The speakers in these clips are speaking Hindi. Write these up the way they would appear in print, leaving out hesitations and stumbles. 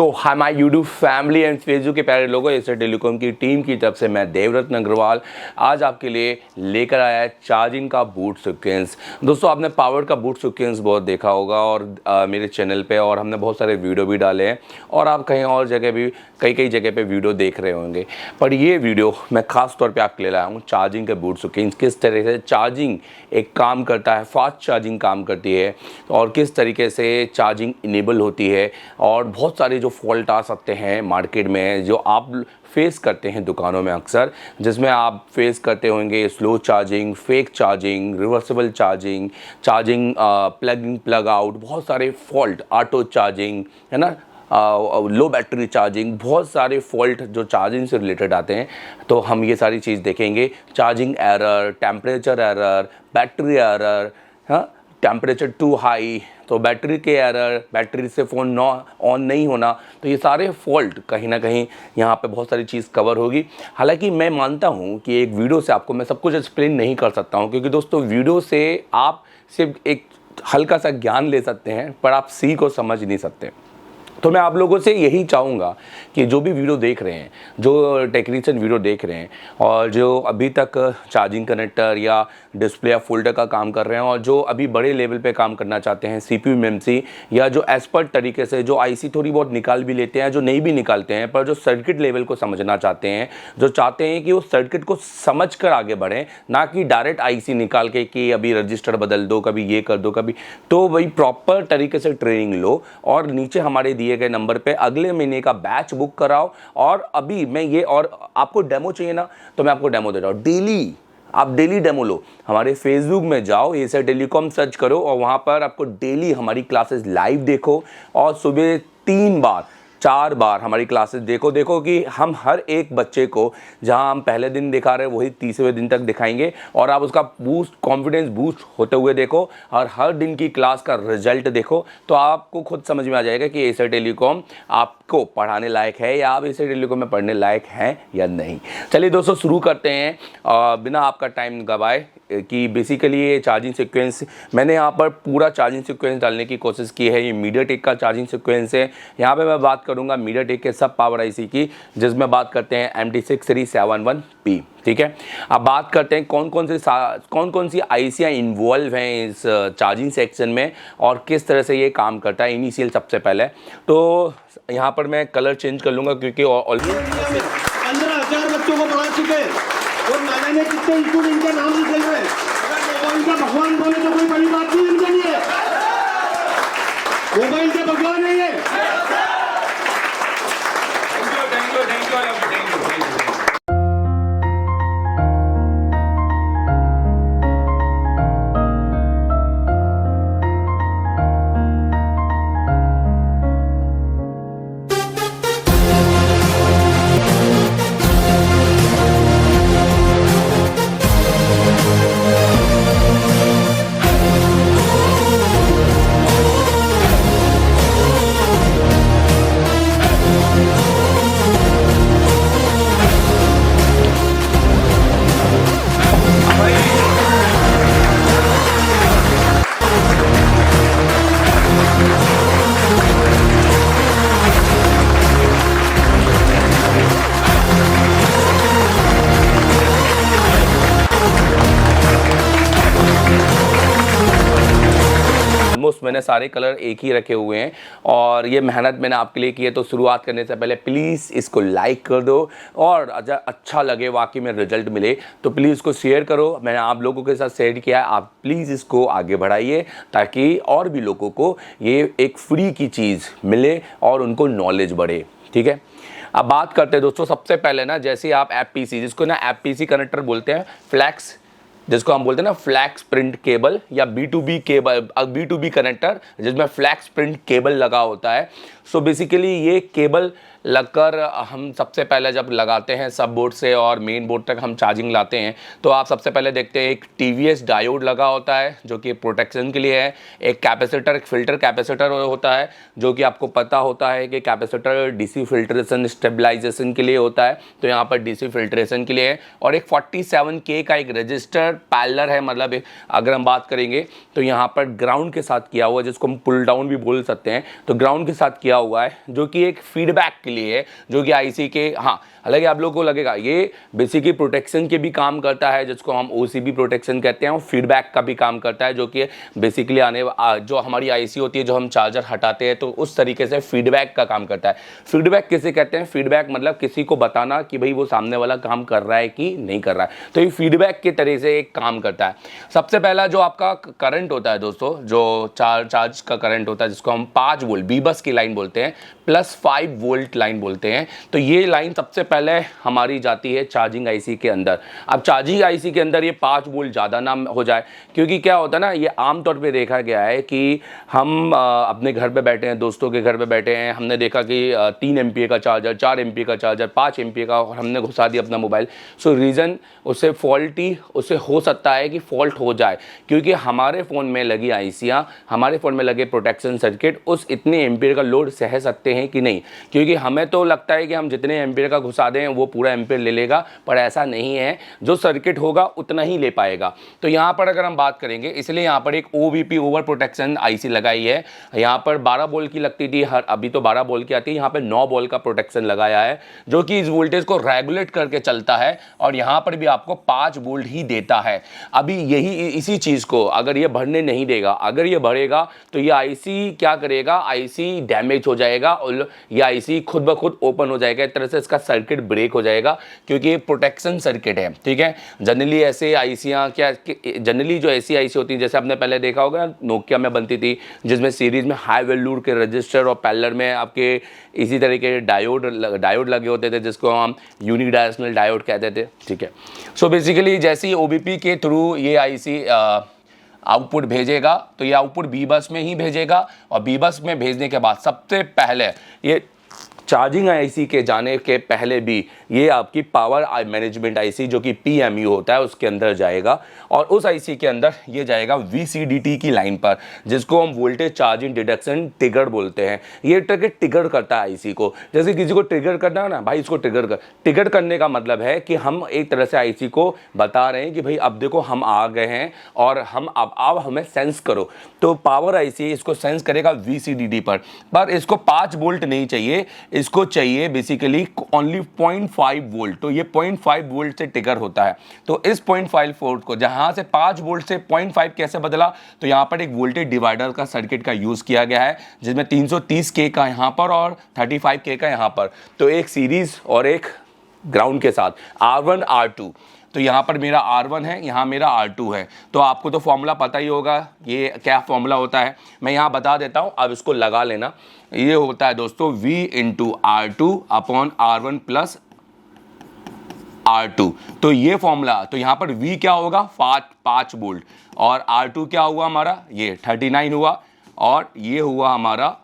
तो hi my YouTube family and Facebook के प्यारे लोगों, एसर टेलीकॉम की टीम की तरफ से मैं देवरत्न अग्रवाल आज आपके लिए लेकर आया है चार्जिंग का बूट सीक्वेंस। दोस्तों, आपने पावर का बूट सीक्वेंस बहुत देखा होगा और मेरे चैनल पे, और हमने बहुत सारे वीडियो भी डाले हैं और आप कहीं और जगह भी कई जगह पे वीडियो देख रहे होंगे। पर ये वीडियो मैं ख़ास तौर पे आपके लिए लाया हूँ चार्जिंग के बूट सीक्वेंस, किस तरह से चार्जिंग एक काम करता है, फास्ट चार्जिंग काम करती है और किस तरीके से चार्जिंग इनेबल होती है, और बहुत सारे जो फॉल्ट आ सकते हैं मार्केट में जो आप फेस करते हैं दुकानों में अक्सर, जिसमें आप फेस करते होंगे slow charging, fake charging, reversible charging, charging plug in plug out, बहुत सारे फॉल्ट, ऑटो चार्जिंग है ना, लो बैटरी चार्जिंग, बहुत सारे फॉल्ट जो चार्जिंग से रिलेटेड आते हैं। तो हम ये सारी चीज़ देखेंगे, charging error, temperature error, battery error, हाँ, टेम्परेचर टू हाई तो बैटरी के एरर, बैटरी से फ़ोन ऑन नहीं होना, तो ये सारे फॉल्ट कहीं ना कहीं यहाँ पे बहुत सारी चीज़ कवर होगी। हालांकि मैं मानता हूँ कि एक वीडियो से आपको मैं सब कुछ एक्सप्लेन नहीं कर सकता हूँ, क्योंकि दोस्तों वीडियो से आप सिर्फ एक हल्का सा ज्ञान ले सकते हैं पर आप सी को समझ नहीं सकते। तो मैं आप लोगों से यही चाहूँगा कि जो भी वीडियो देख रहे हैं, जो टेक्नीशियन वीडियो देख रहे हैं और जो अभी तक चार्जिंग कनेक्टर या डिस्प्ले या फोल्डर का काम कर रहे हैं और जो अभी बड़े लेवल पे काम करना चाहते हैं, सीपीयू मेमसी या जो एक्सपर्ट तरीके से जो आईसी थोड़ी बहुत निकाल भी लेते हैं, जो नहीं भी निकालते हैं, पर जो सर्किट लेवल को समझना चाहते हैं, जो चाहते हैं कि वो सर्किट को समझ कर आगे बढ़ें, ना कि डायरेक्ट आईसी निकाल के कि अभी रजिस्टर बदल दो, कभी ये कर दो, कभी, तो वही प्रॉपर तरीके से ट्रेनिंग लो और नीचे हमारे दिए गए नंबर पे अगले महीने का बैच बुक कराओ। और अभी मैं ये, और आपको डेमो चाहिए ना, तो मैं आपको डेमो दे रहा हूँ, आप डेली डेमो लो। हमारे फेसबुक में जाओ, एसर टेलीकॉम सर्च करो और वहाँ पर आपको डेली हमारी क्लासेस लाइव देखो और सुबह 3 बार 4 बार हमारी क्लासेस देखो कि हम हर एक बच्चे को जहां हम पहले दिन दिखा रहे हैं वही तीसरे दिन तक दिखाएंगे और आप उसका बूस्ट, कॉन्फिडेंस बूस्ट होते हुए देखो और हर दिन की क्लास का रिजल्ट देखो, तो आपको खुद समझ में आ जाएगा कि एसर टेलीकॉम आपको पढ़ाने लायक है या आप एसर टेलीकॉम में पढ़ने लायक हैं या नहीं। चलिए दोस्तों, शुरू करते हैं बिना आपका टाइम गवाए कि बेसिकली ये चार्जिंग सीक्वेंस मैंने यहाँ पर पूरा चार्जिंग सीक्वेंस डालने की कोशिश की है। ये मीडियाटेक का चार्जिंग सीक्वेंस है। यहाँ पे मैं बात करूँगा मीडियाटेक के सब पावर आईसी की, जिसमें बात करते हैं MT6 सीरीज 71P। ठीक है, अब बात करते हैं कौन कौन सी आईसियाँ इन्वॉल्व हैं इस चार्जिंग सेक्शन में और किस तरह से ये काम करता है। इनिशियल सबसे पहले तो यहाँ पर मैं कलर चेंज कर लूँगा क्योंकि ऑलरेडी 15,000 बच्चों को पढ़ा चुके और ना जाने कितने स्टूडेंट के नाम निकल रहे। अगर मोबाइल का भगवान बोले तो कोई बड़ी बात नहीं इनके लिए। मोबाइल के भगवान है ये। मैंने सारे कलर एक ही रखे हुए हैं और ये मेहनत मैंने आपके लिए की है। तो शुरुआत करने से पहले प्लीज़ इसको लाइक कर दो और अगर अच्छा लगे, वाकई में रिजल्ट मिले, तो प्लीज़ इसको शेयर करो। मैंने आप लोगों के साथ शेयर किया है, आप प्लीज़ इसको आगे बढ़ाइए ताकि और भी लोगों को ये एक फ्री की चीज़ मिले और उनको नॉलेज बढ़े। ठीक है, अब बात करते हैं दोस्तों, सबसे पहले ना, जैसे आप FPC, जिसको ना FPC कनेक्टर बोलते हैं, फ्लैक्स, जिसको हम बोलते हैं ना फ्लैक्स प्रिंट केबल या B2B केबल, B2B कनेक्टर जिसमें फ्लैक्स प्रिंट केबल लगा होता है। सो बेसिकली ये केबल लगकर हम सबसे पहले जब लगाते हैं सब बोर्ड से और मेन बोर्ड तक हम चार्जिंग लाते हैं, तो आप सबसे पहले देखते हैं एक TVS डायोड लगा होता है जो कि प्रोटेक्शन के लिए है। एक कैपेसिटर, एक फिल्टर कैपेसिटर होता है जो कि आपको पता होता है कि कैपेसिटर DC फिल्ट्रेशन स्टेबलाइजेशन के लिए होता है, तो यहाँ पर DC फिल्ट्रेशन के लिए है। और एक 47K का एक रजिस्टर पैरेलल है, मतलब अगर हम बात करेंगे तो यहाँ पर ग्राउंड के साथ किया हुआ है, जिसको हम पुल डाउन भी बोल सकते हैं, तो ग्राउंड के साथ किया हुआ है, जो कि एक फीडबैक के लिए है, जो कि आईसी के, हाँ हालांकि आप लोगों को लगेगा ये बेसिकली प्रोटेक्शन के भी काम करता है, जिसको हम ओसीबी प्रोटेक्शन कहते हैं, और फीडबैक का भी काम करता है, जो कि बेसिकली जो हमारी आईसी होती है, जो हम चार्जर हटाते हैं तो उस तरीके से फीडबैक का काम करता है। फीडबैक किसे कहते हैं? फीडबैक मतलब किसी को बताना कि भाई वो सामने वाला काम कर रहा है कि नहीं कर रहा है, तो ये फीडबैक के तरह से एक काम करता है। सबसे पहला जो आपका करंट होता है दोस्तों, जो चार्ज का करंट होता है, जिसको हम 5 वोल्ट बी बस की लाइन बोलते हैं, प्लस 5 वोल्ट लाइन बोलते हैं, तो ये लाइन सबसे पहले हमारी जाती है चार्जिंग आईसी के अंदर। अब चार्जिंग आईसी के अंदर ये 5 वोल्ट ज़्यादा ना हो जाए, क्योंकि क्या होता है ना, ये आमतौर पे देखा गया है कि हम अपने घर पे बैठे हैं, दोस्तों के घर पे बैठे हैं, हमने देखा कि 3 एम्पीयर का चार्जर, 4 एम्पीयर का चार्जर, 5 एम्पीयर का, और हमने घुसा दिया अपना मोबाइल। सो रीज़न उससे फॉल्टी, उससे हो सकता है कि फॉल्ट हो जाए, क्योंकि हमारे फ़ोन में लगी आईसियाँ, हमारे फ़ोन में लगे प्रोटेक्शन सर्किट उस इतने एम्पीयर का लोड सह सकते हैं कि नहीं, क्योंकि हमें तो लगता है कि हम जितने एम्पीयर का घुसा दें वो पूरा एम्पीयर ले लेगा, पर ऐसा नहीं है, जो सर्किट होगा उतना ही ले पाएगा। तो यहाँ पर अगर हम बात करेंगे, इसलिए यहाँ पर एक OVP ओवर प्रोटेक्शन आईसी लगाई है। यहाँ पर 12 वोल्ट की लगती थी, अभी तो 12 वोल्ट की आती है, यहाँ पर 9 वोल्ट का प्रोटेक्शन लगाया है, जो कि इस वोल्टेज को रेगुलेट करके चलता है, और यहाँ पर भी आपको 5 वोल्ट ही देता है। अभी यही इसी चीज़ को अगर ये भरने नहीं देगा, अगर ये भरेगा तो ये आईसी क्या करेगा, आईसी डैमेज हो जाएगा और ये आईसी खुद ब खुद ओपन हो जाएगा, एक तरह से इसका सर्किट ब्रेक हो जाएगा, क्योंकि ये प्रोटेक्शन सर्किट है, ठीक है। जनरली ऐसे आईसियाँ क्या, जनरली जो ऐसी आईसी होती है, जैसे आपने पहले देखा होगा नोकिया में बनती थी, जिसमें सीरीज में हाई वैल्यू के रजिस्टर और पैरेलल में आपके इसी तरह के डायोड लगे होते थे, जिसको हम यूनिक डायरेक्शनल डायोड कहते थे, ठीक है। सो बेसिकली जैसे ही OBP के थ्रू ये आईसी आउटपुट भेजेगा, तो ये आउटपुट बी बस में ही भेजेगा, और बी बस में भेजने के बाद सबसे पहले ये चार्जिंग आईसी के जाने के पहले भी ये आपकी पावर मैनेजमेंट आईसी, जो कि PMU होता है, उसके अंदर जाएगा, और उस आईसी के अंदर ये जाएगा VCDT की लाइन पर, जिसको हम वोल्टेज चार्जिंग डिडक्शन ट्रिगर बोलते हैं। ये ट्रिगर करता है आईसी को, जैसे किसी को ट्रिगर करना है ना भाई, इसको ट्रिगर करने का मतलब है कि हम एक तरह से आईसी को बता रहे हैं कि भाई अब देखो हम आ गए हैं, और हम अब हमें सेंस करो। तो पावर आईसी इसको सेंस करेगा VCDT पर इसको 5 वोल्ट नहीं चाहिए, इसको चाहिए बेसिकली ओनली 0.5 वोल्ट। तो ये 0.5 वोल्ट से ट्रिगर होता है। तो इस 0.5 वोल्ट को जहां से 5 वोल्ट से 0.5 कैसे बदला, तो यहां पर एक वोल्टेज डिवाइडर का सर्किट का यूज किया गया है, जिसमें 330K का यहां पर और 35K का यहां पर, तो एक सीरीज और एक ग्राउंड के साथ R1 R2। तो यहाँ पर मेरा R1 है, यहाँ मेरा R2 है। तो आपको तो फॉर्मूला पता ही होगा, ये क्या फॉर्मूला होता है, मैं यहाँ बता देता हूँ, अब इसको लगा लेना। ये होता है दोस्तों V × R2 upon R1 plus R2। तो ये फॉर्मूला, तो यहाँ पर V क्या होगा, 5 वोल्ट, और R2 क्या हुआ हमारा, ये 39 हुआ, और ये हुआ हमारा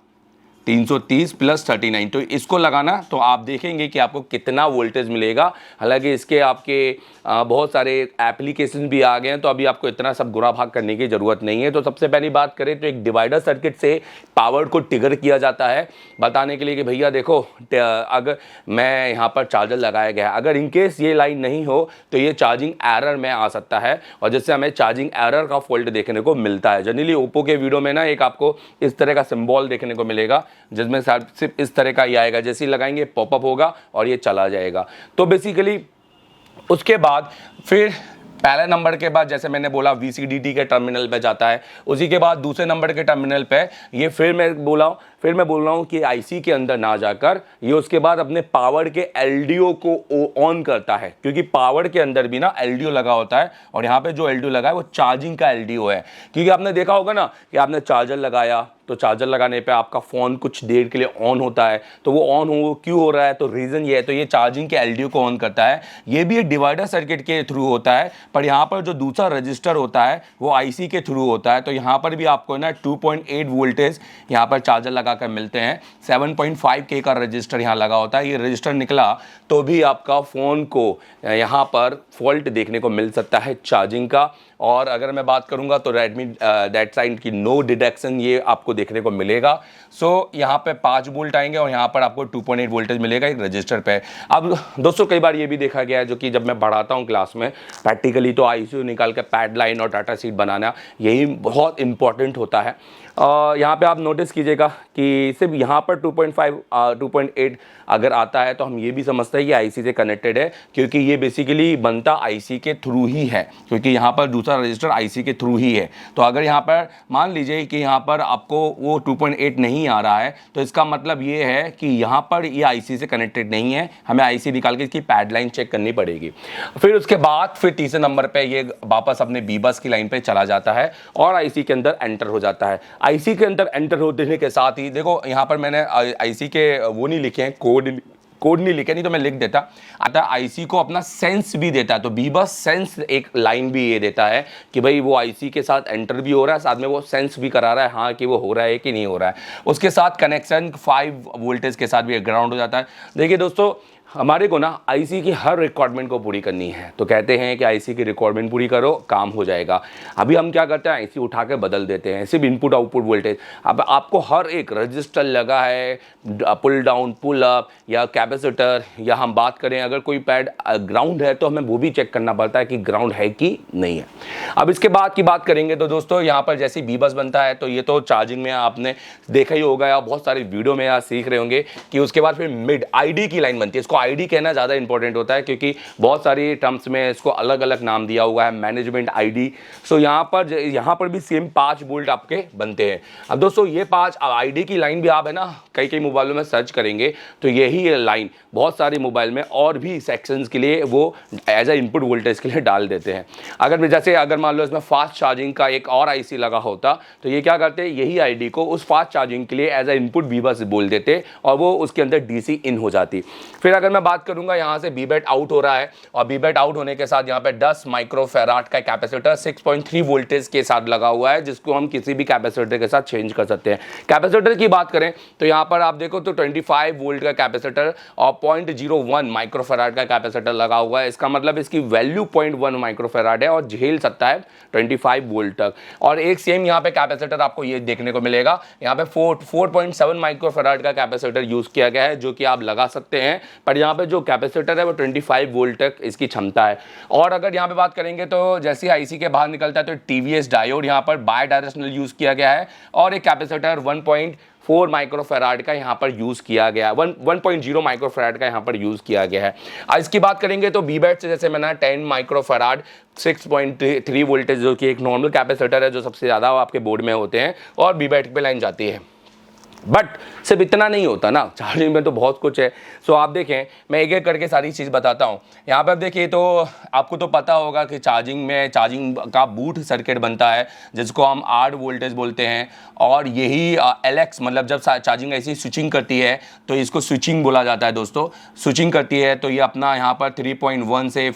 330 प्लस 39। तो इसको लगाना, तो आप देखेंगे कि आपको कितना वोल्टेज मिलेगा। हालांकि इसके आपके बहुत सारे एप्लीकेशन भी आ गए हैं, तो अभी आपको इतना सब गुणा भाग करने की ज़रूरत नहीं है। तो सबसे पहली बात करें तो एक डिवाइडर सर्किट से पावर को ट्रिगर किया जाता है, बताने के लिए कि भैया देखो अगर मैं यहाँ पर चार्जर लगाया गया है, अगर इनकेस ये लाइन नहीं हो तो ये चार्जिंग एरर में आ सकता है, और जिससे हमें चार्जिंग एरर का फॉल्ट देखने को मिलता है। जनरली ओप्पो के वीडियो में ना एक आपको इस तरह का सिंबल देखने को मिलेगा, जिसमें सिर्फ इस तरह का ही आएगा, जैसे ही लगाएंगे पॉपअप होगा और ये चला जाएगा। तो बेसिकली उसके बाद फिर पहले नंबर के बाद जैसे मैंने बोला VCDT के टर्मिनल पे जाता है, उसी के बाद दूसरे नंबर के टर्मिनल पे ये फिर मैं बोल रहा हूँ कि आईसी के अंदर ना जाकर ये उसके बाद अपने पावर के LDO को ऑन करता है, क्योंकि पावर के अंदर भी ना LDO लगा होता है, और यहाँ पे जो LDO लगा है वो चार्जिंग का LDO है। क्योंकि आपने देखा होगा ना कि आपने चार्जर लगाया, तो चार्जर लगाने पे आपका फ़ोन कुछ देर के लिए ऑन होता है, तो वो ऑन क्यों हो रहा है, तो रीज़न ये है, तो ये चार्जिंग के LDO को ऑन करता है। ये भी एक डिवाइडर सर्किट के थ्रू होता है, पर यहाँ पर जो दूसरा रजिस्टर होता है वो आईसी के थ्रू होता है। तो यहाँ पर भी आपको ना 2.8 वोल्टेज यहाँ पर चार्जर लगा कर मिलते हैं। 7.5K का रजिस्टर यहाँ लगा होता है। ये रजिस्टर निकला तो भी आपका फ़ोन को यहाँ पर फॉल्ट देखने को मिल सकता है चार्जिंग का। और अगर मैं बात करूंगा तो रेडमी दैट साइड की नो डिटेक्शन ये आपको देखने को मिलेगा। सो यहाँ पे 5 वोल्ट आएंगे और यहाँ पर आपको 2.8 वोल्टेज मिलेगा एक रजिस्टर पे। अब दोस्तों कई बार ये भी देखा गया है, जो कि जब मैं पढ़ाता हूँ क्लास में प्रैक्टिकली, तो ICU निकाल के पैड लाइन और डाटा शीट बनाना यही बहुत इंपॉर्टेंट होता है। यहाँ पे आप नोटिस कीजिएगा कि सिर्फ यहाँ पर 2.5 2.8 अगर आता है तो हम ये भी समझते हैं कि IC से कनेक्टेड है, क्योंकि ये बेसिकली बनता IC के थ्रू ही है, क्योंकि यहाँ पर दूसरा रजिस्टर IC के थ्रू ही है। तो अगर यहाँ पर मान लीजिए कि यहाँ पर आपको वो 2.8 नहीं आ रहा है, तो इसका मतलब ये है कि यहाँ पर ये IC से कनेक्टेड नहीं है, हमें IC निकाल के इसकी पैड लाइन चेक करनी पड़ेगी। फिर उसके बाद फिर तीसरे नंबर पर ये वापस अपने बीबस की लाइन पर चला जाता है और IC के अंदर एंटर हो जाता है। IC के अंदर एंटर होने के साथ ही देखो यहाँ पर मैंने IC के वो नहीं लिखे हैं, कोड नहीं लिखे, नहीं तो मैं लिख देता। आता IC को अपना सेंस भी देता है, तो बीबस सेंस एक लाइन भी ये देता है कि भाई वो IC के साथ एंटर भी हो रहा है, साथ में वो सेंस भी करा रहा है हाँ कि वो हो रहा है कि नहीं हो रहा है। उसके साथ कनेक्शन 5 वोल्टेज के साथ भी ग्राउंड हो जाता है। देखिए दोस्तों, हमारे को ना IC की हर रिक्वायरमेंट को पूरी करनी है, तो कहते हैं कि IC की रिक्वायरमेंट पूरी करो काम हो जाएगा। अभी हम क्या करते हैं, IC उठा के बदल देते हैं, सिर्फ इनपुट आउटपुट वोल्टेज। अब आपको हर एक रजिस्टर लगा है, पुल डाउन पुल अप या कैपेसिटर, या हम बात करें अगर कोई पैड ग्राउंड है तो हमें वो भी चेक करना पड़ता है कि ग्राउंड है कि नहीं है। अब इसके बाद की बात करेंगे तो दोस्तों यहाँ पर जैसे बीबस बनता है, तो ये तो चार्जिंग में आपने देखा ही होगा या बहुत सारे वीडियो में आप सीख रहे होंगे कि उसके बाद फिर मिड ID की लाइन बनती है। इसको ID कहना ज़्यादा इंपॉर्टेंट होता है, क्योंकि बहुत सारी टर्म्स में इसको अलग अलग नाम दिया हुआ है, मैनेजमेंट ID। सो यहाँ पर भी सेम 5 वोल्ट आपके बनते हैं। अब दोस्तों ये 5 ID की लाइन भी आप है ना कई मोबाइलों में सर्च करेंगे तो यही लाइन बहुत सारे मोबाइल में और भी सेक्शंस के लिए वो एज ए इनपुट वोल्टेज के लिए डाल देते हैं। अगर मान लो इसमें फास्ट चार्जिंग का एक और IC लगा होता तो ये क्या करते, यही ID को उस फास्ट चार्जिंग के लिए एज ए इनपुट बीबस बोल देते और वो उसके अंदर DC इन हो जाती। फिर अगर मैं बात करूंगा यहाँ से बीबेट आउट हो रहा है, और बीबेट आउट होने के साथ यहाँ पे 10 माइक्रोफैराड का कैपेसिटर 6.3 वोल्टेज के साथ लगा हुआ है, जिसको हम किसी भी कैपेसिटर के साथ चेंज कर सकते हैं। कैपेसिटर की बात करें तो यहाँ पर आप देखो तो 25 वोल्ट का कैपेसिटर और 0.01 माइक्रोफैराड का कैपेसिटर लगा हुआ है। इसका मतलब इसकी वैल्यू 0.1 माइक्रोफैराड है और झेल सकता है 25 वोल्ट तक। और एक सेम यहाँ पे कैपेसिटर आपको ये देखने को मिलेगा, यहाँ पे 4.7 माइक्रोफैराड का कैपेसिटर यूज किया गया है, जो कि आप लगा सकते हैं, पर यहाँ पे जो कैपेसिटर है वो 25 वोल्ट तक इसकी क्षमता है। और अगर यहाँ पे बात करेंगे तो जैसे IC के बाहर निकलता है तो TVS डायोड यहाँ पर बाय डायरेक्शनल यूज किया गया है, और एक कैपेसिटर 1.4 माइक्रोफैराड का यहाँ पर यूज किया गया है, 1.0 माइक्रोफैराड का यहाँ पर यूज किया गया है। इसकी बात करेंगे तो बीबेट से जैसे मैंने 10 माइक्रोफैराड 6.3 वोल्टेज जो कि एक नॉर्मल कैपेसिटर है जो सबसे ज़्यादा आपके बोर्ड में होते हैं, और बीबेट पे लाइन जाती है। बट सिर्फ इतना नहीं होता ना, चार्जिंग में तो बहुत कुछ है। सो आप देखें, मैं एक एक करके सारी चीज़ बताता हूँ। यहाँ पर आप देखिए तो आपको तो पता होगा कि चार्जिंग का बूट सर्किट बनता है, जिसको हम 8 वोल्टेज बोलते हैं, और यही LX मतलब जब चार्जिंग ऐसी स्विचिंग करती है तो इसको स्विचिंग बोला जाता है दोस्तों। स्विचिंग करती है तो ये अपना यहाँ पर 3.1 से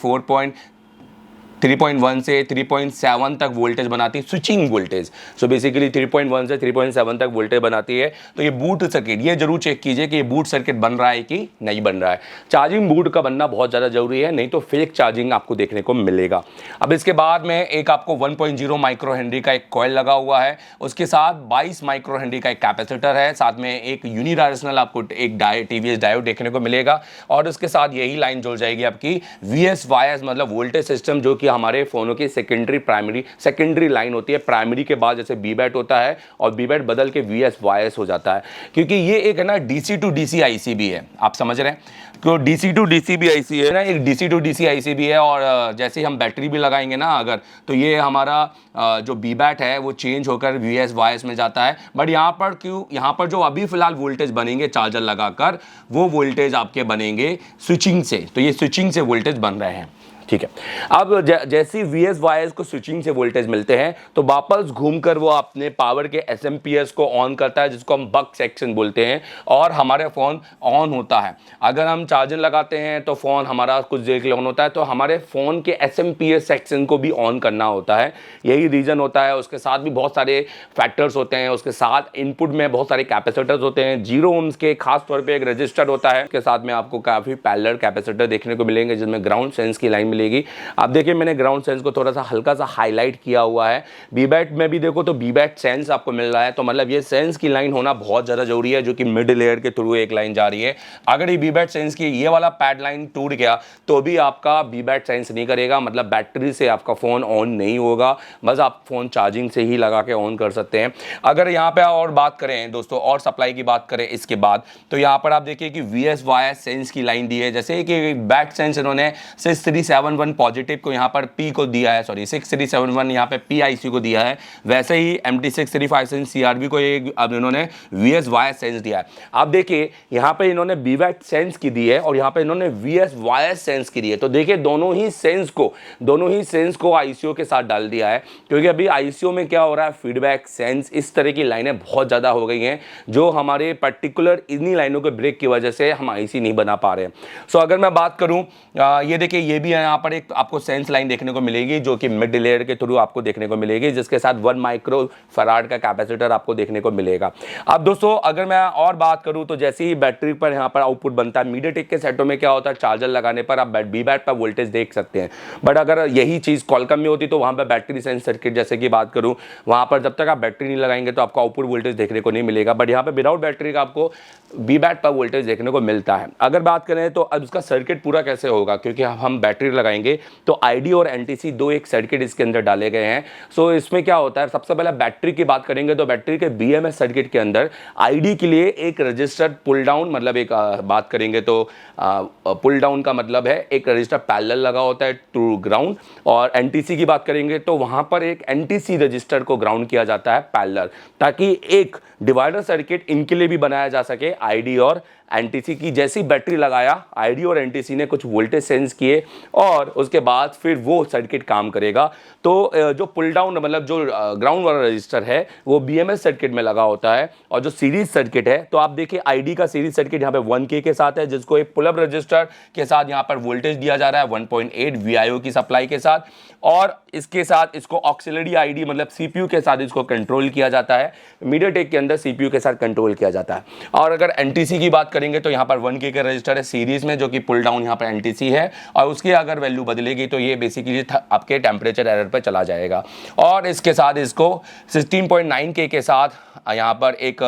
3.1 से 3.7 तक वोल्टेज बनाती है, स्विचिंग वोल्टेज। सो बेसिकली 3.1 से 3.7 तक वोल्टेज बनाती है। तो ये बूट सर्किट, ये जरूर चेक कीजिए कि ये बूट सर्किट बन रहा है कि नहीं बन रहा है। चार्जिंग बूट का बनना बहुत ज़्यादा जरूरी है, नहीं तो फेक चार्जिंग आपको देखने को मिलेगा। अब इसके बाद में एक आपको 1.0 माइक्रो हेनरी का एक कॉइल लगा हुआ है, उसके साथ 22 माइक्रो हेनरी का एक कैपेसिटर है, साथ में एक यूनिडायरेक्शनल आपको एक TVS डायोड देखने को मिलेगा, और उसके साथ यही लाइन जुड़ जाएगी आपकी VSYS मतलब वोल्टेज सिस्टम, जो कि हमारे फोनों की सेकेंडरी लाइन होती है। प्राइमरी के बाद जैसे बीबैट होता है और बीबैट बदल के VSYS हो जाता है, क्योंकि ये एक है ना DC to DC IC भी है, आप समझ रहे हैं। तो DC to DC भी IC है ना, एक DC to DC IC भी है। और जैसे हम बैटरी भी लगाएंगे ना अगर, तो ये हमारा जो बीबैट है वो चेंज होकर VSYS में जाता है। बट यहाँ पर जो अभी फिलहाल वोल्टेज बनेंगे चार्जर लगाकर, वो वोल्टेज आपके बनेंगे स्विचिंग से। तो ये स्विचिंग से वोल्टेज बन रहे हैं, ठीक है। अब जैसी VSYS को स्विचिंग से वोल्टेज मिलते हैं तो वापस घूमकर वो अपने पावर के SMPS को ऑन करता है, जिसको हम बक सेक्शन बोलते हैं, और हमारे फ़ोन ऑन होता है। अगर हम चार्जर लगाते हैं तो फ़ोन हमारा कुछ देर के लिए ऑन होता है, तो हमारे फ़ोन के SMPS सेक्शन को भी ऑन करना होता है, यही रीज़न होता है। उसके साथ भी बहुत सारे फैक्टर्स होते हैं, उसके साथ इनपुट में बहुत सारे कैपेसिटर्स होते हैं, 0 ohms के खास तौर पर एक रजिस्टर होता है। उसके साथ में आपको काफ़ी पैरेलल कैपेसिटर देखने को मिलेंगे, जिसमें ग्राउंड सेंस की लाइन मिलेगी। आप देखिए मैंने ग्राउंड सेंस को थोड़ा सा हल्का सा हाईलाइट किया हुआ है। बीबैट में भी देखो तो बीबैट सेंस आपको मिल रहा है, तो मतलब ये सेंस की लाइन होना बहुत ज़्यादा जरूरी है, जो कि मिड लेयर के थ्रू एक लाइन जा रही है। अगर ये बीबैट सेंस की ये वाला पैड लाइन टूट गया तो भी आपका बीबैट सेंस नहीं करेगा, मतलब बैटरी से आपका फ़ोन ऑन नहीं होगा, बस आप फ़ोन चार्जिंग से ही लगा के ऑन कर सकते हैं। अगर यहाँ पे और बात करें दोस्तों, और सप्लाई की बात करें इसके बाद, तो यहाँ पर आप देखिए कि VSY सेंस की लाइन दी है। जैसे कि बैट सेंस इन्होंने 6371 पॉजिटिव को यहाँ पर P को दिया है, सॉरी 6371 यहाँ पे PIC को दिया है, वैसे ही MT635 CRB को एक अब इन्होंने VSY सेंस दिया है। आप देखिए यहाँ पे इन्होंने BVAT सेंस की दी है और यहाँ पे इन्होंने VSY सेंस की दी है। तो देखिए दोनों ही सेंस को ICO के साथ डाल दिया है, क्योंकि अभी ICO में क्या हो रहा है, फीडबैक सेंस इस तरह की लाइनें बहुत ज़्यादा हो गई हैं, जो हमारे पर्टिकुलर इन्हीं लाइनों के ब्रेक की वजह से हम IC नहीं बना पा रहे हैं। सो अगर मैं बात करूँ, ये देखिए ये भी यहाँ पर एक आपको सेंस लाइन देखने को मिलेगी, जो कि मिड लेयर के थ्रू आपको देखने को मिलेगी, जिसके साथ 1 माइक्रो फराड का कैपेसिटर आपको देखने को मिलेगा। अब दोस्तों अगर मैं और बात करूँ तो जैसे ही बैटरी पर यहाँ पर आउटपुट बनता है, मीडियाटेक के सेटों में क्या होता है, चार्जर लगाने पर आप बीबैट पर वोल्टेज देख सकते हैं, बट अगर यही चीज़ कॉलकम में होती तो वहाँ पर बैटरी सेंस सर्किट जैसे कि बात करूँ, वहाँ पर जब तक आप बैटरी नहीं लगाएंगे तो आपको आउटपुट वोल्टेज देखने को नहीं मिलेगा, बट यहाँ पर विदाउट बैटरी का आपको बीबैट पर वोल्टेज देखने को मिलता है। अगर बात करें तो अब इसका सर्किट पूरा कैसे होगा, क्योंकि हम बैटरी लगाएंगे तो ID और NTC दो एक सर्किट इसके अंदर डाले गए हैं। सो इसमें क्या होता है, सबसे पहले बैटरी की बात करेंगे तो बैटरी के BMS सर्किट के अंदर ID के लिए एक रजिस्टर पुल डाउन, मतलब एक बात करेंगे तो पुल डाउन का मतलब है एक रजिस्टर पैरेलल लगा होता है टू ग्राउंड, और NTC की बात करेंगे तो वहां पर एक NTC रजिस्टर को ग्राउंड किया जाता है पैरेलल, ताकि एक डिवाइडर सर्किट इनके लिए भी बनाया जा सके ID और NTC की। जैसी बैटरी लगाया ID और NTC ने कुछ वोल्टेज सेंस किए और उसके बाद फिर वो सर्किट काम करेगा। तो जो पुल डाउन मतलब जो ग्राउंड वाला रजिस्टर है वो BMS सर्किट में लगा होता है, और जो सीरीज सर्किट है तो आप देखिए ID का सीरीज सर्किट यहाँ पे 1K के साथ है, जिसको एक पुल अप रजिस्टर के साथ यहाँ पर वोल्टेज दिया जा रहा है 1.8 VIO की सप्लाई के साथ, और इसके साथ इसको ऑक्सिलरी ID मतलब CPU के साथ इसको कंट्रोल किया जाता है, मीडियाटेक के अंदर CPU के साथ कंट्रोल किया जाता है। और अगर NTC की बात करेंगे तो यहाँ पर 1K का रजिस्टर है सीरीज में, जो कि पुल डाउन यहाँ पर NTC है, और उसकी अगर वैल्यू बदलेगी तो ये बेसिकली आपके टेम्परेचर एरर पर चला जाएगा। और इसके साथ इसको 16.9K के साथ यहाँ पर एक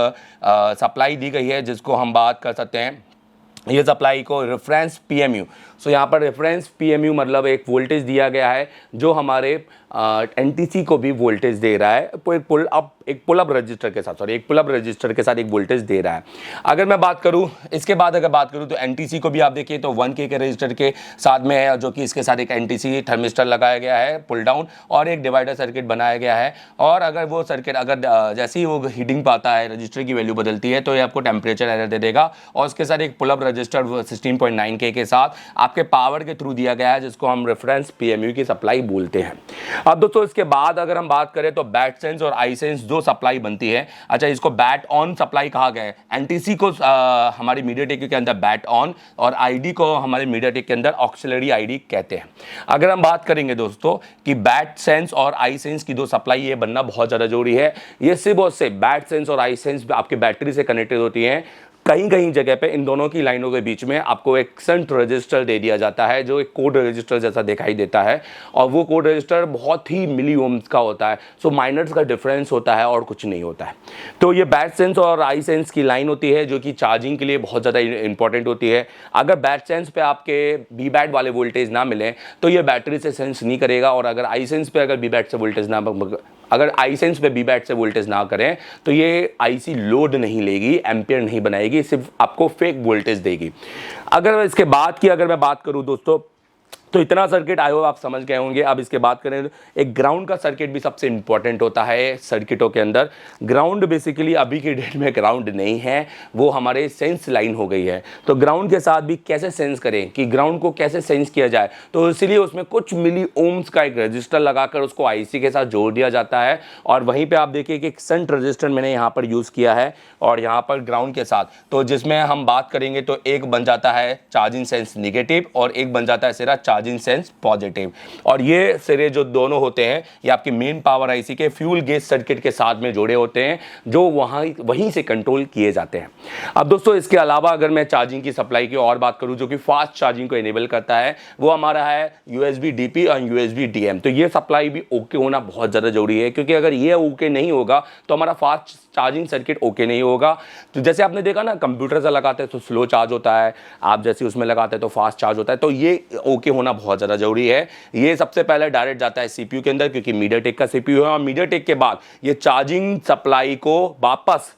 सप्लाई दी गई है, जिसको हम बात कर सकते हैं, ये सप्लाई को रेफरेंस PMU। सो यहाँ पर रेफरेंस PMU मतलब एक वोल्टेज दिया गया है जो हमारे NTC को भी वोल्टेज दे रहा है, एक पुल अप रजिस्टर के साथ, सॉरी एक पुल अप रजिस्टर के साथ एक वोल्टेज दे रहा है। अगर मैं बात करूँ इसके बाद, अगर बात करूँ तो NTC को भी आप देखिए तो 1K के रजिस्टर के साथ में है, जो कि इसके साथ एक NTC थर्मिस्टर लगाया गया है पुल डाउन, और एक डिवाइडर सर्किट बनाया गया है। और अगर वो सर्किट अगर जैसे ही वो हीटिंग पाता है, रजिस्टर की वैल्यू बदलती है, तो ये आपको टेम्परेचर एरर दे देगा। और उसके साथ एक पुल अप रजिस्टर 16.9K के साथ आपके पावर के थ्रू दिया गया है, जिसको हम रेफरेंस PMU की सप्लाई बोलते हैं। अब दोस्तों इसके बाद अगर हम बात करें तो बैट सेंस और आई सेंस जो सप्लाई बनती है, अच्छा इसको बैट ऑन सप्लाई कहा गया है। NTC को हमारी मीडियाटेक के अंदर बैट ऑन, और ID को हमारे मीडियाटेक के अंदर ऑक्सिलरी ID कहते हैं। अगर हम बात करेंगे दोस्तों कि बैट सेंस और आई सेंस की दो सप्लाई ये बनना बहुत ज़्यादा जरूरी है। ये सिर्फ और सिर्फ बैट सेंस और आई सेंस आपके बैटरी से कनेक्टेड होती हैं। कहीं कहीं जगह पे इन दोनों की लाइनों के बीच में आपको एक शंट रजिस्टर दे दिया जाता है, जो एक कोड रजिस्टर जैसा दिखाई देता है, और वो कोड रजिस्टर बहुत ही मिली ओम्स का होता है। सो माइनर्स का डिफरेंस होता है और कुछ नहीं होता है। तो ये बैट सेंस और आई सेंस की लाइन होती है, जो कि चार्जिंग के लिए बहुत ज़्यादा इंपॉर्टेंट होती है। अगर बैट सेंस पे आपके बीबैट वाले वोल्टेज ना मिले तो ये बैटरी से सेंस नहीं करेगा, और अगर आई सेंस पे अगर बीबैट से वोल्टेज ना अगर आई सेंस पे बीबैट से वोल्टेज ना करें तो ये IC लोड नहीं लेगी, एम्पियर नहीं बनाएगी, सिर्फ आपको फेक वोल्टेज देगी। अगर इसके बाद की अगर मैं बात करूं दोस्तों, तो इतना सर्किट आई होप आप समझ गए होंगे। अब इसके बात करें, एक ग्राउंड का सर्किट भी सबसे इंपॉर्टेंट होता है सर्किटों के अंदर। ग्राउंड बेसिकली अभी के डेट में ग्राउंड नहीं है, वो हमारे सेंस लाइन हो गई है। तो ग्राउंड के साथ भी कैसे सेंस करें, कि ग्राउंड को कैसे सेंस किया जाए, तो इसीलिए उसमें कुछ मिली ओम्स का एक रजिस्टर लगाकर उसको IC के साथ जोड़ दिया जाता है। और वहीं पर आप देखिए कि एक शंट रजिस्टर मैंने यहाँ पर यूज़ किया है, और यहाँ पर ग्राउंड के साथ, तो जिसमें हम बात करेंगे तो एक बन जाता है चार्जिंग सेंस निगेटिव और एक बन जाता है सिरा चार्जिंग चार्जिंग सेंस पॉजिटिव। और ये सिरे जो दोनों होते हैं ये आपकी मेन पावर आईसी के फ्यूल गेज सर्किट के साथ में जुड़े होते हैं, जो वहीं से कंट्रोल किए जाते हैं। अब दोस्तों इसके अलावा अगर मैं चार्जिंग की सप्लाई की और बात करूं जो कि फास्ट चार्जिंग को इनेबल करता है, वो हमारा है USB DP और USB DM। तो ये सप्लाई भी ओके होना बहुत ज़्यादा जरूरी है, क्योंकि अगर ये ओके नहीं होगा तो हमारा फास्ट चार्जिंग सर्किट ओके नहीं होगा। तो जैसे आपने देखा ना, कंप्यूटर से लगाते हैं तो स्लो चार्ज होता है, आप जैसे उसमें लगाते हैं तो फास्ट चार्ज होता है। तो ये ओके होना बहुत ज़्यादा जरूरी है। ये सबसे पहले डायरेक्ट जाता है CPU के अंदर, क्योंकि मीडियाटेक का CPU है, और मीडियाटेक के बाद ये चार्जिंग सप्लाई को वापस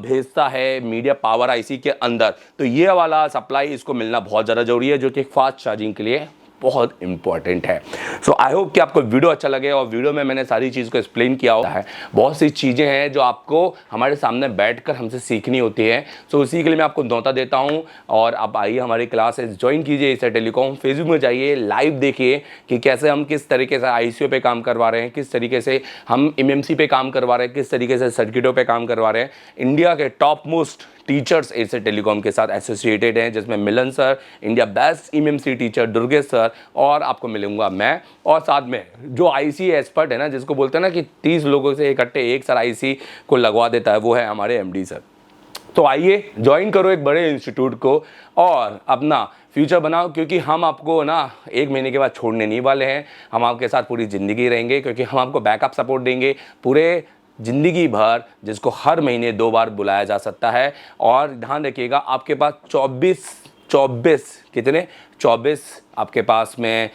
भेजता है मीडिया पावर आईसी के अंदर। तो ये वाला सप्लाई इसको मिलना बहुत ज़्यादा जरूरी है, जो कि फास्ट चार्जिंग के लिए बहुत इंपॉर्टेंट है। सो आई होप कि आपको वीडियो अच्छा लगे, और वीडियो में मैंने सारी चीज़ को एक्सप्लेन किया होता है। बहुत सी चीज़ें हैं जो आपको हमारे सामने बैठकर हमसे सीखनी होती है। सो उसी के लिए मैं आपको न्योता देता हूं, और आप आइए हमारी क्लासेस ज्वाइन कीजिए एसर टेलीकॉम। फेसबुक में जाइए, लाइव देखिए कि कैसे हम किस तरीके से ICO पे काम करवा रहे हैं, किस तरीके से हम MMC पे काम करवा रहे हैं, किस तरीके से सर्किटों पे काम करवा रहे हैं। इंडिया के top most teachers Acer telecom के साथ एसोसिएटेड हैं, जिसमें Milan sir, India best MMC teacher Durgesh sir, और आपको मिलूंगा मैं, और साथ में जो IC एक्सपर्ट है ना, जिसको बोलते हैं ना कि 30 लोगों से इकट्ठे एक सर IC को लगवा देता है, वो है हमारे MD सर। तो आइए ज्वाइन करो एक बड़े इंस्टीट्यूट को और अपना फ्यूचर बनाओ, क्योंकि हम आपको ना 1 महीने के बाद छोड़ने नहीं वाले हैं। हम आपके साथ पूरी ज़िंदगी रहेंगे, क्योंकि हम आपको बैकअप सपोर्ट देंगे पूरे ज़िंदगी भर, जिसको हर महीने 2 बार बुलाया जा सकता है। और ध्यान रखिएगा, आपके पास 24 कितने 24 आपके पास में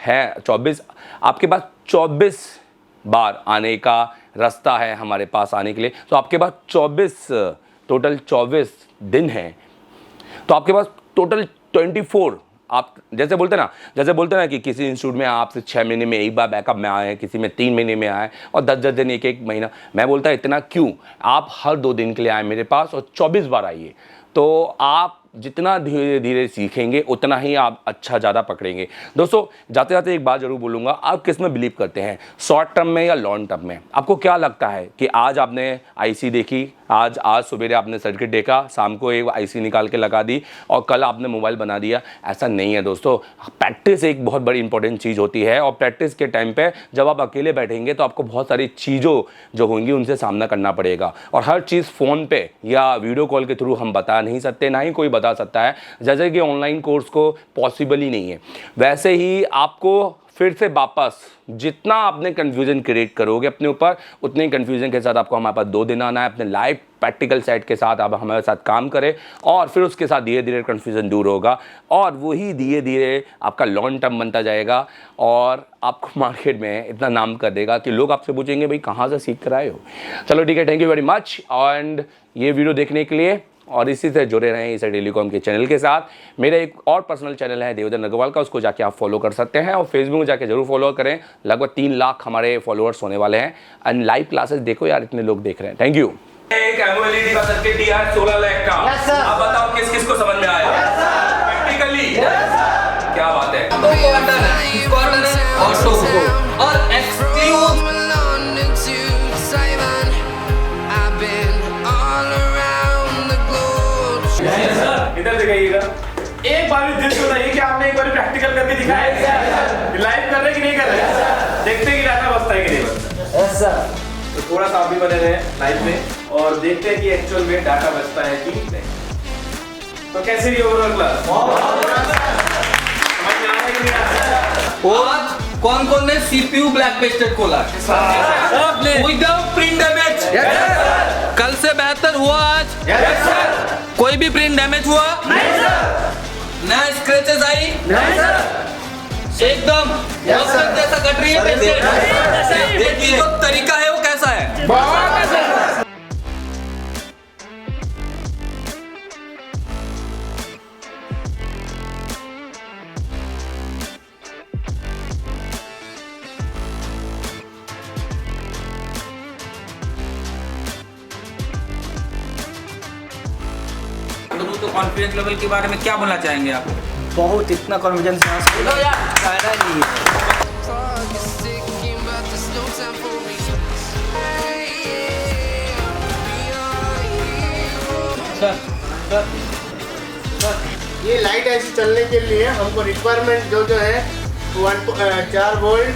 है 24 आपके पास 24 बार आने का रास्ता है हमारे पास आने के लिए। तो आपके पास 24 दिन है, तो आपके पास टोटल 24। आप जैसे बोलते हैं ना कि किसी इंस्टीट्यूट में आप 6 महीने में एक बार बैकअप में आए हैं, किसी में 3 महीने में आए, और 10 दिन एक महीना। मैं बोलता इतना क्यों, आप हर 2 दिन के लिए आए मेरे पास और 24 बार आइए। तो आप जितना धीरे धीरे सीखेंगे उतना ही आप अच्छा ज़्यादा पकड़ेंगे। दोस्तों जाते जाते एक बात जरूर बोलूँगा, आप किस में बिलीव करते हैं, शॉर्ट टर्म में या लॉन्ग टर्म में? आपको क्या लगता है कि आज आपने IC देखी, आज सवेरे आपने सर्किट देखा, शाम को एक IC निकाल के लगा दी और कल आपने मोबाइल बना दिया? ऐसा नहीं है दोस्तों। प्रैक्टिस एक बहुत बड़ी इंपॉर्टेंट चीज़ होती है, और प्रैक्टिस के टाइम पे जब आप अकेले बैठेंगे तो आपको बहुत सारी चीज़ों जो होंगी उनसे सामना करना पड़ेगा। और हर चीज़ फ़ोन पे या वीडियो कॉल के थ्रू हम बता नहीं सकते, ना ही कोई बता सकता है। जैसे कि ऑनलाइन कोर्स को पॉसिबल ही नहीं है, वैसे ही आपको फिर से वापस जितना आपने कन्फ्यूजन क्रिएट करोगे अपने ऊपर, उतने ही कन्फ्यूजन के साथ आपको हमारे पास 2 दिन आना है। अपने लाइव प्रैक्टिकल सेट के साथ आप हमारे साथ काम करें, और फिर उसके साथ धीरे धीरे कन्फ्यूजन दूर होगा, और वही धीरे धीरे आपका लॉन्ग टर्म बनता जाएगा, और आपको मार्केट में इतना नाम कर देगा कि लोग आपसे पूछेंगे भाई कहाँ से सीख कर आए हो। चलो ठीक है, thank you very much, and ये वीडियो देखने के लिए, और इसी से जुड़े रहें एसर टेलीकॉम के चैनल के साथ। मेरा एक और पर्सनल चैनल है देवेंद्र नगरवाल का, उसको जाके आप फॉलो कर सकते हैं, और फेसबुक में जाके जरूर फॉलो करें। लगभग 3 लाख हमारे फॉलोअर्स होने वाले हैं, एंड लाइव क्लासेस देखो यार, इतने लोग देख रहे हैं। Thank you. एक एमओएलईडी का सर्किट दिया है 16 लाख का। अब बताओ किस किस को समझ में आया? प्रैक्टिकली क्या बात है। और एक्सक्लूसिव इधर दिखाइएगा। एक बार भी दिल से बताइए कि आपने एक बार प्रैक्टिकल करके दिखाया है, लाइव कर रहे कि नहीं कर रहे, देखते कि डाटा बचता है कि नहीं बचता। Yes sir. तो थोड़ा सा आप भी बने रहे लाइव में, और देखते हैं कि एक्चुअल में डाटा बचता है कि नहीं। तो कैसे रही ओवरऑल क्लास? समझ में आ रहा है कि नहीं आ रहा? आज कौन-कौन ने CPU ब्लैक पेस्टेड खोला? Without print damage. कल से बेहतर हुआ आज? Yes sir. कोई भी प्रिंट डैमेज हुआ? नहीं सर। नया स्क्रैचेस आई? नहीं सर। एकदम जैसा कट रही है पेस्टेड। देखिए जो तरीका है वो कैसा है। बहुत अच्छा। तो कॉन्फिडेंस लेवल के बारे में क्या बोलना चाहेंगे आप? बहुत इतना कॉन्फिडेंस यहाँ से कहना नहीं है। सर ये लाइट ऐसी चलने के लिए हमको रिक्वायरमेंट जो है 4 वोल्ट।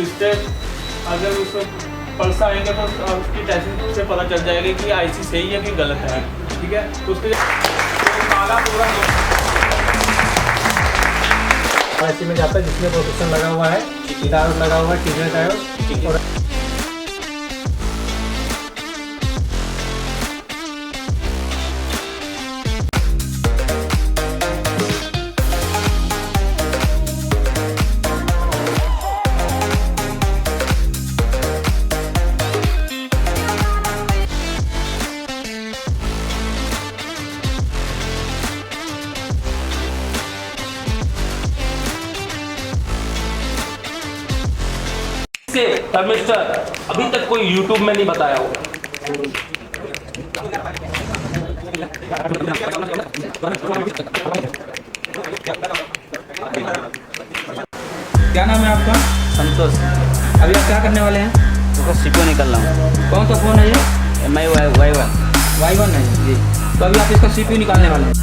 इससे अगर उसको पल्स आएंगे तो उसकी टेस्टिंग से पता चल जाएगा कि आईसी सही है कि गलत है, ठीक है। तो उसके काला पूरा ऐसी में जाता है जिसमें प्रोटेक्शन लगा हुआ है, डायोड लगा हुआ है, टीजर डायोड। और से थर्मिस्टर अभी तक कोई YouTube में नहीं बताया होगा। क्या नाम है आपका? संतोष। अभी आप क्या करने वाले हैं? उसका सीपीयू निकल रहा हूँ। कौन सा फोन है ये? MI Y1। Y1 है जी। तो अभी आप इसका CPU निकालने वाले हैं।